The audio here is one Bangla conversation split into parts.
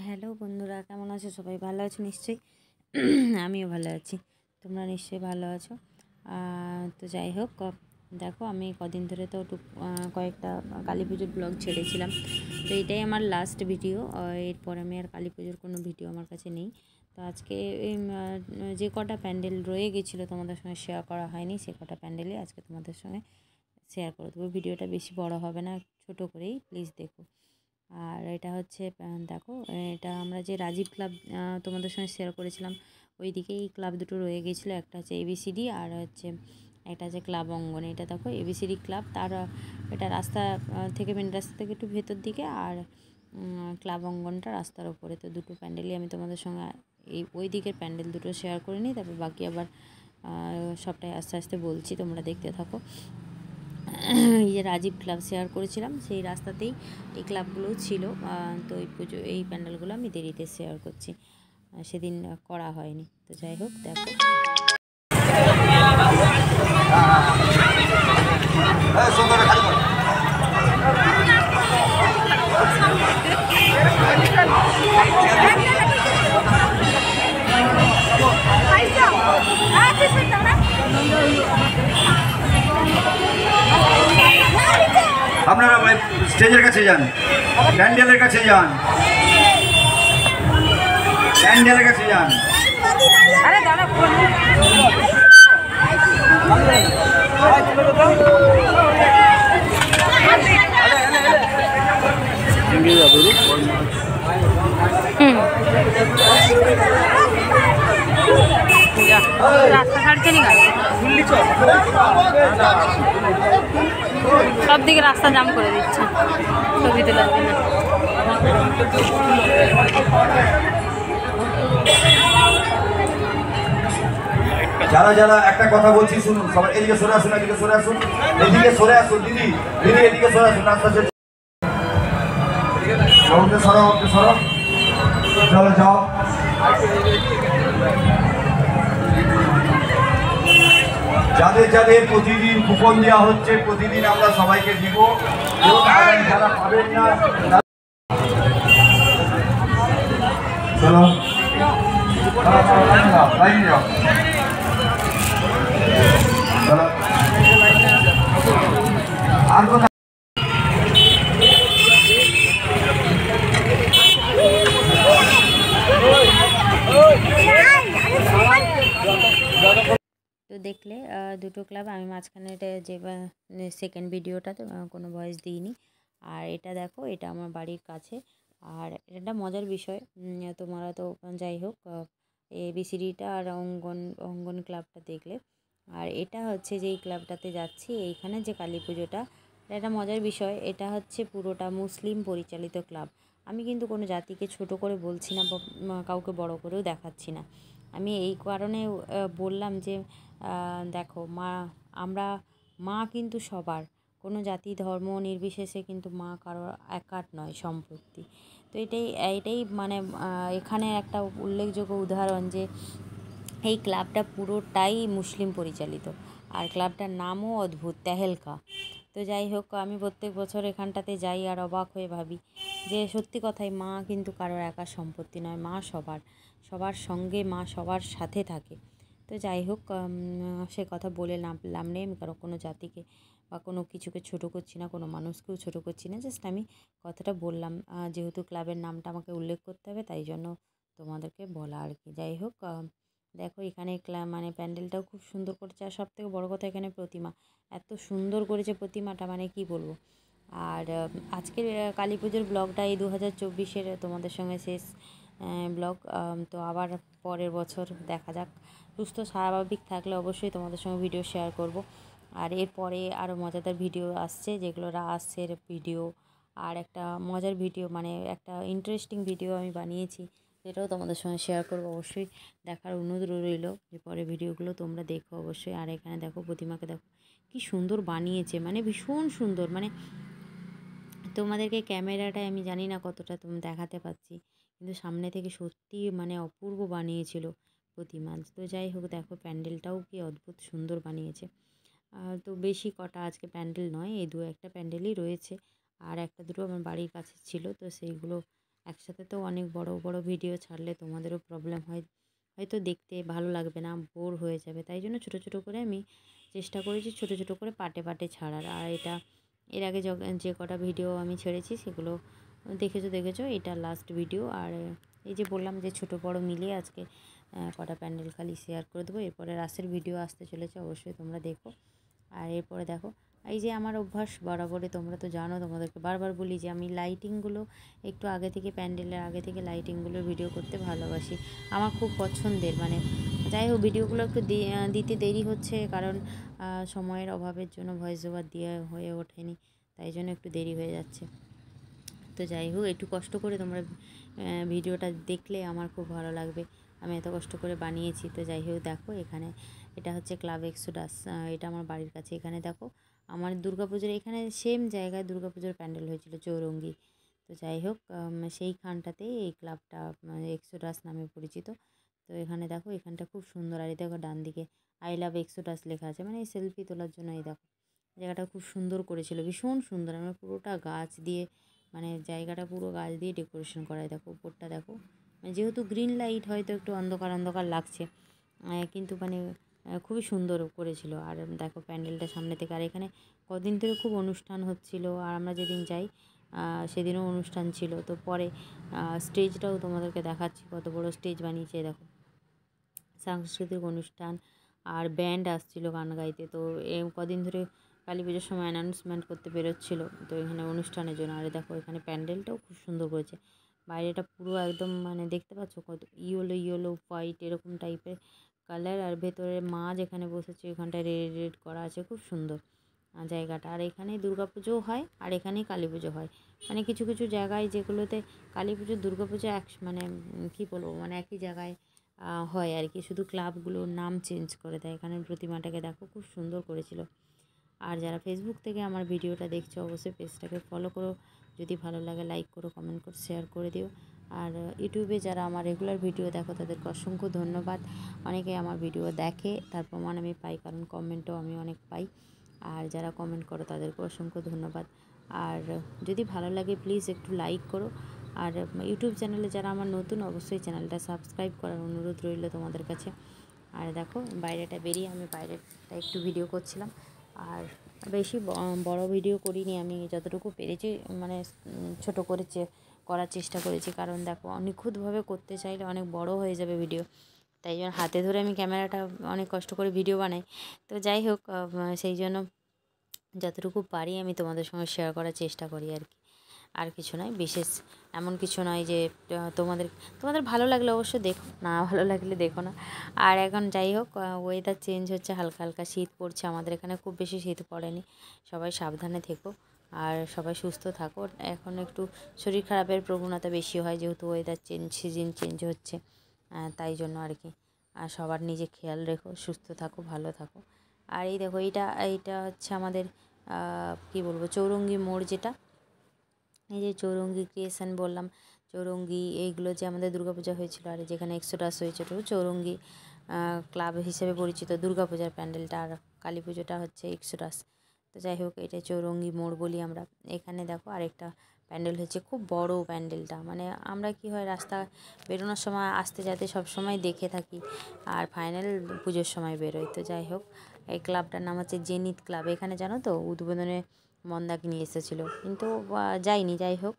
হ্যালো বন্ধুরা, কেমন আছো? সবাই ভালো আছো নিশ্চয়ই। আমিও ভালো আছি, তোমরা নিশ্চয়ই ভালো আছো। তো যাই হোক, দেখো আমি কদিন ধরে তো কয়েকটা কালী পুজোর ব্লগ ছেড়েছিলাম। তো এটাই আমার লাস্ট ভিডিও। এরপর আমি আর কালী পুজোর কোনো ভিডিও আমার কাছে নেই। তো আজকে যে কটা প্যান্ডেল রয়ে গেছিলো তোমাদের সঙ্গে শেয়ার করা হয়নি, সে কটা প্যান্ডেলই আজকে তোমাদের সঙ্গে শেয়ার করে দেবো। ভিডিওটা বেশি বড় হবে না, ছোট করেই প্লিজ দেখো। আর এটা হচ্ছে দেখো, এটা আমরা যে রাজীব ক্লাব তোমাদের সঙ্গে শেয়ার করেছিলাম, ওই দিকেই ক্লাব দুটো রয়ে গিয়েছিলো। একটা হচ্ছে এবিসিডি আর হচ্ছে একটা হচ্ছে ক্লাব অঙ্গন। এটা দেখো এবিসিডি ক্লাব, তার এটা রাস্তা থেকে, মেন রাস্তা থেকে একটু ভেতর দিকে, আর ক্লাব অঙ্গনটা রাস্তার ওপরে। তো দুটো প্যান্ডেলই আমি তোমাদের সঙ্গে ওই দিকের প্যান্ডেল দুটো শেয়ার করে নিই, তারপর বাকি আবার সবটাই আস্তে আস্তে বলছি, তোমরা দেখতে থাকো। এই যে রাজীব ক্লাব শেয়ার করেছিলাম, সেই রাস্তাতেই এই ক্লাবগুলোও ছিল। তো এই প্যান্ডেলগুলো আমি দেরিতে শেয়ার করছি, সেদিন করা হয়নি। তো যাই হোক, দেখো আপনারা স্টেজের কাছে যান, প্যান্ডেলের কাছে যান, প্যান্ডেলের কাছে যান। রাস্তা ছাড়ছে নি, সব দিকে রাস্তা জাম করে দিচ্ছে ছবি তোলার জন্য। যারা যারা একটা কথা বলছি শুনুন, সবাই এদিকে সরে আসুন, এদিকে সরে আসুন, এদিকে সরে আসুন। দিদি দিদি এদিকে সরে আসুন, রাস্তা সরো, সরো, চলো যাও। যাদের যাদের প্রতিদিন কুপন দেওয়া হচ্ছে, প্রতিদিন আমরা সবাইকে দিব। যারা পাবেন না, চলো আর কথা। তো দেখলে দুটো ক্লাব, আমি মাঝখানে এটা যে সেকেন্ড ভিডিওটা তো কোনো ভয়েস দিইনি। আর এটা দেখো, এটা আমার বাড়ির কাছে। আর এটা মজার বিষয়, তোমরা তো যাই হোক এবিসিডিটা আর অঙ্গন ক্লাবটা দেখলে। আর এটা হচ্ছে যেই ক্লাবটাতে যাচ্ছি, এইখানে যে কালী পুজোটা, এটা মজার বিষয়। এটা হচ্ছে পুরোটা মুসলিম পরিচালিত ক্লাব। আমি কিন্তু কোনো জাতিকে ছোট করে বলছি না, বা কাউকে বড় করেও দেখাচ্ছি না। আমি এই কারণে বললাম যে দেখো, মা কিন্তু সবার, কোনো জাতি ধর্ম নির্বিশেষে কিন্তু মা কারোর একার নয়, সম্পত্তি। তো এটাই মানে এখানে একটা উল্লেখযোগ্য উদাহরণ যে এই ক্লাবটা পুরোটাই মুসলিম পরিচালিত, আর ক্লাবটার নামও অদ্ভুত, তেহেলকা। তো যাই হোক, আমি প্রত্যেক বছর এখানটাতে যাই আর অবাক হয়ে ভাবি যে সত্যি কথাই, মা কিন্তু কারোর একার সম্পত্তি নয়, মা সবার সঙ্গে, মা সবার সাথে থাকে। তো যাই হোক, সে কথা বলে লাভ নেই। আমি কোনো জাতিকে বা কোনো কিছুকে ছোটো করছি না, কোনো মানুষকেও ছোটো করছি না, জাস্ট আমি কথাটা বললাম। যেহেতু ক্লাবের নামটা আমাকে উল্লেখ করতে হবে, তাই জন্য তোমাদেরকে বলা আর কি। যাই হোক, দেখো এখানে মানে প্যান্ডেলটাও খুব সুন্দর করেছে। আর সবথেকে বড় কথা, এখানে প্রতিমা এত সুন্দর করেছে, প্রতিমাটা মানে কি বলবো। আর আজকের কালী পুজোর ব্লগটা এই 2024-এর তোমাদের সঙ্গে শেষ ব্লগ। তো আবার পরের বছর দেখা যাক, সুস্থ স্বাভাবিক থাকলে অবশ্যই তোমাদের সঙ্গে ভিডিও শেয়ার করব। আর এরপরে আরও মজাদার ভিডিও আসছে, যেগুলো রাসের ভিডিও, আর একটা মজার ভিডিও, মানে একটা ইন্টারেস্টিং ভিডিও আমি বানিয়েছি, সেটাও তোমাদের সঙ্গে শেয়ার করবো। অবশ্যই দেখার অনুরোধ রইল যে পরের ভিডিওগুলো তোমরা দেখো অবশ্যই। আর এখানে দেখো প্রতিমাকে দেখো কি সুন্দর বানিয়েছে, মানে ভীষণ সুন্দর। মানে তোমাদেরকে ক্যামেরাটায় আমি জানি না কতটা তুমি দেখাতে পাচ্ছি, কিন্তু সামনে থেকে সত্যি মানে অপূর্ব বানিয়েছিল প্রতিমা। তো যাই হোক, দেখো প্যান্ডেলটাও কি অদ্ভুত সুন্দর বানিয়েছে। তো বেশি কটা আজকে প্যান্ডেল নয়, এই একটা প্যান্ডেলই রয়েছে। আর একটা দুটো আমার বাড়ির কাছে ছিল, তো সেইগুলো একসাথে তো অনেক বড় বড় ভিডিও ছাড়লে তোমাদেরও প্রবলেম হয়, হয়তো দেখতে ভালো লাগবে না, বোর হয়ে যাবে। তাই জন্য ছোট ছোট করে আমি চেষ্টা করেছি ছোট ছোট করে পার্টে পার্টে ছাড়ার। আর এটা এর আগে যে কটা ভিডিও আমি ছেড়েছি সেগুলো দেখেছো, এটা লাস্ট ভিডিও। আর এই যে বললাম যে ছোট বড় মিলিয়ে আজকে কটা প্যান্ডেল খালি শেয়ার করে দেবো। এরপরে রাসের ভিডিও আসতে চলেছে, অবশ্যই তোমরা দেখো। আর এরপরে দেখো, এই যে আমার অভ্যাস বরাবরই, তোমরা তো জানো, তোমাদেরকে বারবার বলি যে আমি লাইটিংগুলো একটু আগে থেকে, প্যান্ডেলের আগে থেকে লাইটিংগুলোর ভিডিও করতে ভালোবাসি। আমার খুব পছন্দের, মানে যাই হোক ভিডিওগুলো একটু দিতে দেরি হচ্ছে, কারণ সময়ের অভাবের জন্য ভয়েস ওভার দেওয়া হয়ে ওঠেনি, তাই জন্য একটু দেরি হয়ে যাচ্ছে। তো যাই হোক, একটু কষ্ট করে তোমরা ভিডিওটা দেখলে আমার খুব ভালো লাগবে, আমি এত কষ্ট করে বানিয়েছি। তো যাই হোক দেখো, এখানে এটা হচ্ছে ক্লাব এক্সোডাস, এটা আমার বাড়ির কাছে। এখানে দেখো আমার দুর্গাপুজোর এখানে সেম জায়গায় দুর্গাপুজোর প্যান্ডেল হয়েছিল, চৌরঙ্গি। তো যাই হোক সেইখানটাতেই এই ক্লাবটা এক্সোডাস নামে পরিচিত। তো এখানে দেখো, এখানটা খুব সুন্দর। আর এই দেখো ডান দিকে আই লাভ এক্সোডাস লেখা আছে, মানে এই সেলফি তোলার জন্য। এই দেখো জায়গাটা খুব সুন্দর করেছিল, ভীষণ সুন্দর। আমরা পুরোটা গাছ দিয়ে, মানে জায়গাটা পুরো গাছ দিয়ে ডেকোরেশন করা। দেখো উপরটা দেখো, যেহেতু গ্রিন লাইট হয়তো একটু অন্ধকার অন্ধকার লাগছে, কিন্তু মানে খুবই সুন্দর করেছিল। আর দেখো প্যান্ডেলটা সামনে থেকে। আর এখানে কদিন ধরে খুব অনুষ্ঠান হচ্ছিল, আর আমরা যেদিন যাই সেদিনও অনুষ্ঠান ছিল। তো পরে স্টেজটাও তোমাদেরকে দেখাচ্ছি, কত বড় স্টেজ বানিয়েছে। দেখো সাংস্কৃতিক অনুষ্ঠান, আর ব্যান্ড আসছিল গান গাইতে। তো কদিন ধরে কালী পুজোর সময় অ্যানাউন্সমেন্ট করতে বেরোচ্ছিল, তো এখানে অনুষ্ঠানের জন্য। আর দেখো এখানে প্যান্ডেলটাও খুব সুন্দর করেছে, বাইরেটা পুরো একদম মানে দেখতে পাচ্ছ কত ইয়েলো ইয়েলো হোয়াইট এরকম টাইপের কালার। আর ভেতরে মা যেখানে বসেছে ওখানটায় রেড রেড করা আছে, খুব সুন্দর জায়গাটা। আর এখানেই দুর্গাপুজোও হয়, আর এখানেই কালী পুজো হয়। মানে কিছু কিছু জায়গায় যেগুলোতে কালী পুজো দুর্গাপুজো মানে কী বলবো, মানে একই জায়গায় হয় আর কি, শুধু ক্লাবগুলোর নাম চেঞ্জ করে দেয়। এখানে প্রতিমাটাকে দেখো খুব সুন্দর করেছিল। আর যারা ফেসবুক থেকে আমার ভিডিওটা দেখছো, অবশ্যই পেজটাকে ফলো করো, যদি ভালো লাগে লাইক করো, কমেন্ট করো, শেয়ার করে দিও। আর ইউটিউবে যারা আমার রেগুলার ভিডিও দেখো তাদেরকে অসংখ্য ধন্যবাদ। অনেকে আমার ভিডিও দেখে, তার প্রমাণ আমি পাই, কারণ কমেন্টও আমি অনেক পাই। আর যারা কমেন্ট করো তাদেরকে অসংখ্য ধন্যবাদ। আর যদি ভালো লাগে প্লিজ একটু লাইক করো। আর ইউটিউব চ্যানেলে যারা আমার নতুন, অবশ্যই চ্যানেলটা সাবস্ক্রাইব করার অনুরোধ রইল তোমাদের কাছে। আর দেখো বাইরেটা বেরিয়ে আমি বাইরেটা একটু ভিডিও করছিলাম, আর বেশি বড় ভিডিও করিনি, আমি যতটুকু পেরেছি মানে ছোট করে করার চেষ্টা করেছি। কারণ দেখো নিখুঁতভাবে করতে চাইলে অনেক বড় হয়ে যাবে ভিডিও, তাই জন্য হাতে ধরে আমি ক্যামেরাটা অনেক কষ্ট করে ভিডিও বানাই। তো যাই হোক সেই জন্য যতটুকু পারি আমি তোমাদের সঙ্গে শেয়ার করার চেষ্টা করি আর কি। আর কিছু নয়, বিশেষ এমন কিছু নয় যে তোমাদের ভালো লাগলে অবশ্যই দেখো, না ভালো লাগলে দেখো না। আর এখন যাই হোক ওয়েদার চেঞ্জ হচ্ছে, হালকা হালকা শীত পড়ছে। আমাদের এখানে খুব বেশি শীত পড়েনি। সবাই সাবধানে থেকো আর সবাই সুস্থ থাকো। এখন একটু শরীর খারাপের প্রবণতা বেশি হয়, যেহেতু ওয়েদার সিজন চেঞ্জ হচ্ছে, তাই জন্য আর কি। আর সবার নিজে খেয়াল রেখো, সুস্থ থাকো, ভালো থাকো। আর এই দেখো এইটা হচ্ছে আমাদের কী বলবো, চৌরঙ্গি মোড়, যেটা এই যে চৌরঙ্গি ক্রিয়েশন বললাম, চৌরঙ্গি এইগুলো যে আমাদের দুর্গাপূজা হয়েছিল, আর যেখানে এক্সোডাস হয়েছিল, চৌরঙ্গি ক্লাব হিসেবে পরিচিত দুর্গাপূজার প্যান্ডেলটা। আর কালী পুজোটা হচ্ছে এক্সোডাস। তো যাই হোক এটা চৌরঙ্গি মোড় বলি আমরা। এখানে দেখো আরেকটা প্যান্ডেল হচ্ছে, খুব বড় প্যান্ডেলটা। মানে আমরা কি হয়, রাস্তা বেরোনোর সময় আসতে যেতে সব সময় দেখে থাকি, আর ফাইনাল পুজোর সময় বেরোই। তো যাই হোক এই ক্লাবটার নাম হচ্ছে জেনিত ক্লাব। এখানে জানো তো উদ্বোধনে মন্দাকে নিয়ে এসেছিলো, কিন্তু যাইনি। যাই হোক,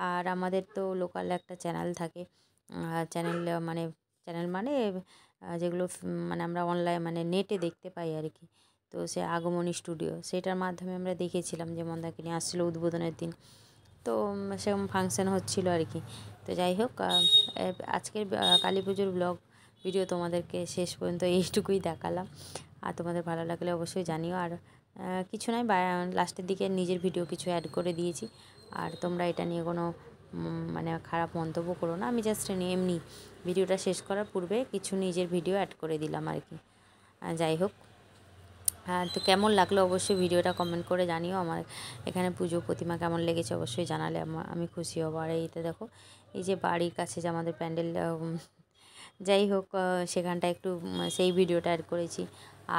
আর আমাদের তো লোকাল একটা চ্যানেল থাকে, চ্যানেল মানে যেগুলো মানে আমরা অনলাইন মানে নেটে দেখতে পাই আর কি। তো সে আগমনী স্টুডিও, সেটার মাধ্যমে আমরা দেখেছিলাম যে মন্দাকে নিয়ে আসছিলো উদ্বোধনের দিন। তো সেরকম ফাংশান হচ্ছিলো আর কি। তো যাই হোক আজকের কালী পুজোর ব্লগ ভিডিও তোমাদেরকে শেষ পর্যন্ত এইটুকুই দেখালাম। আর তোমাদের ভালো লাগলে অবশ্যই জানিও। আর কিছু নয়, লাস্টের দিকে নিজের ভিডিও কিছু অ্যাড করে দিয়েছি। আর তোমরা এটা নিয়ে কোনো মানে খারাপ মন্তব্য করো না, আমি জাস্ট এমনি ভিডিওটা শেষ করার পূর্বে কিছু নিজের ভিডিও অ্যাড করে দিলাম আর কি। যাই হোক তো কেমন লাগলো অবশ্যই ভিডিওটা কমেন্ট করে জানিও। আমার এখানে পুজো প্রতিমা কেমন লেগেছে অবশ্যই জানালে আমি খুশি হব। আর এইতে দেখো এই যে বাড়ির কাছে যে আমাদের প্যান্ডেল, যাই হোক সেখানটা একটু সেই ভিডিওটা অ্যাড করেছি।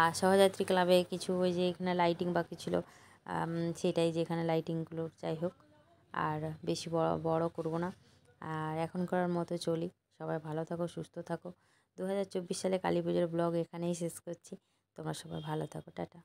আর সহযাত্রী ক্লাবে কিছু ওই যে এখানে লাইটিং বাকি ছিল, সেটাই যে এখানে লাইটিংগুলো। যাই হোক আর বেশি বড় করব না, আর এখনকার মতো চলি। সবাই ভালো থাকো, সুস্থ থাকো। 2024 সালে কালী পুজোর ব্লগ এখানেই শেষ করছি। তোমরা সবাই ভালো থাকো, টাটা।